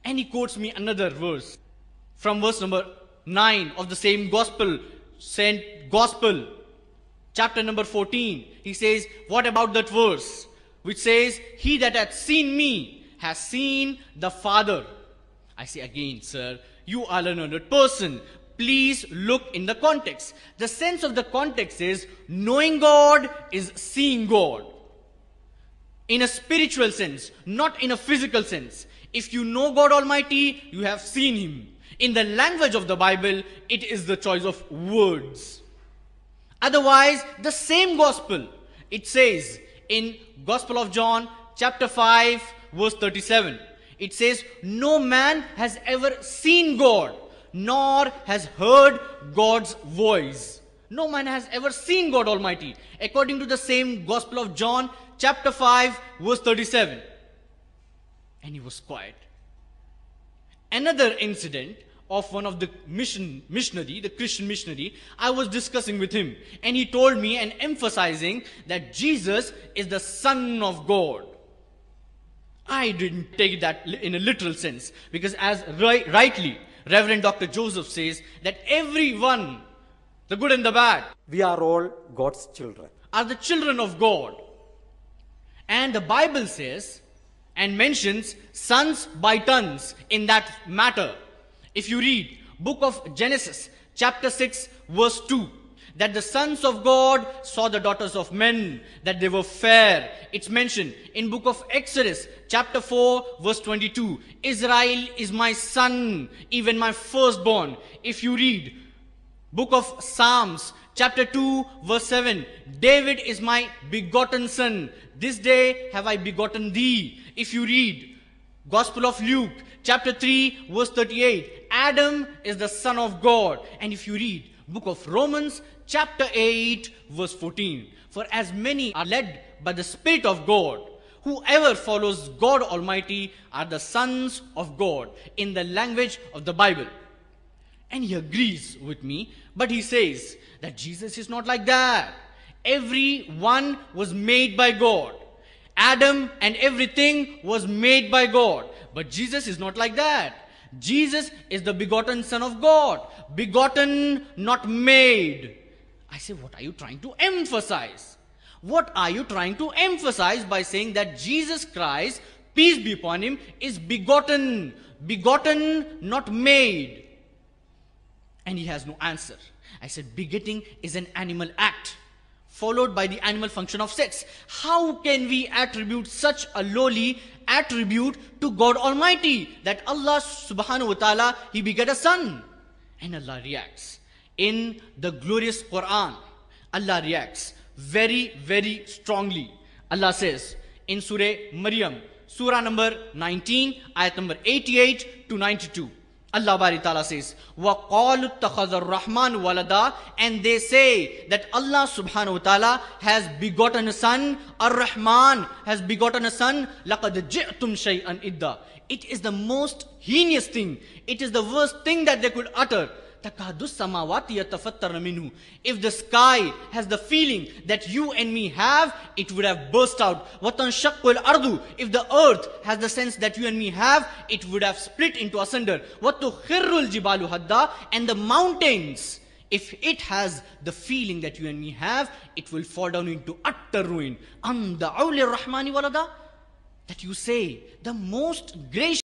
And he quotes me another verse from verse number 9 of the same gospel, Saint Gospel, chapter number 14. He says, what about that verse which says, he that hath seen me has seen the Father? I say again, sir, you are a learned person. Please look in the context. The sense of the context is knowing God is seeing God. In a spiritual sense, not in a physical sense. If you know God Almighty, you have seen Him. In the language of the Bible, it is the choice of words. Otherwise, the same gospel, it says in Gospel of John, chapter 5, verse 37. It says, no man has ever seen God, nor has heard God's voice. No man has ever seen God Almighty. According to the same Gospel of John, chapter 5, verse 37. And he was quiet. Another incident of one of the the Christian missionary, I was discussing with him. And he told me and emphasizing that Jesus is the Son of God. I didn't take that in a literal sense. Because as rightly, Reverend Dr. Joseph says that everyone, the good and the bad, we are all God's children, are the children of God. And the Bible says and mentions sons by tons in that matter. If you read book of Genesis, chapter 6, verse 2, that the sons of God saw the daughters of men, that they were fair. It's mentioned in book of Exodus, chapter 4, verse 22. Israel is my son, even my firstborn. If you read book of Psalms, chapter 2, verse 7. David is my begotten son. This day have I begotten thee. If you read Gospel of Luke, chapter 3, verse 38. Adam is the son of God. And if you read book of Romans, chapter 8, verse 14. For as many are led by the Spirit of God, whoever follows God Almighty are the sons of God, in the language of the Bible. And he agrees with me, but he says that Jesus is not like that. Everyone was made by God. Adam and everything was made by God. But Jesus is not like that. Jesus is the begotten Son of God. Begotten, not made. I say, what are you trying to emphasize? What are you trying to emphasize by saying that Jesus Christ, peace be upon him, is begotten? Begotten, not made. And he has no answer. I said, begetting is an animal act, followed by the animal function of sex. How can we attribute such a lowly attribute to God Almighty, that Allah subhanahu wa ta'ala, He begat a son? And Allah reacts. In the glorious Quran, Allah reacts very, very strongly. Allah says in Surah Maryam, Surah number 19, ayat number 88 to 92. Allah Bari Ta'ala says, وَقَالُوا اتَّخَذَ الرَّحْمَنُ وَلَدًا, and they say that Allah subhanahu wa ta'ala has begotten a son. Ar-Rahman has begotten a son. لَقَدْ جِئْتُمْ شَيْئًا إِدَّا. It is the most heinous thing. It is the worst thing that they could utter. تَكَادُ السَّمَاوَاتِ يَتَفَطَّرْنَ مِنْهُ. If the sky has the feeling that you and me have, it would have burst out. وَتَنْشَقُّ الْأَرْضُ. If the earth has the sense that you and me have, it would have split into asunder. وَتُخِرُّ الْجِبَالُ هَدَّا. And the mountains, if it has the feeling that you and me have, it will fall down into utter ruin. أَنْ دَعَوْا لِلرَّحْمَنِ وَلَدًا. That you say, the most gracious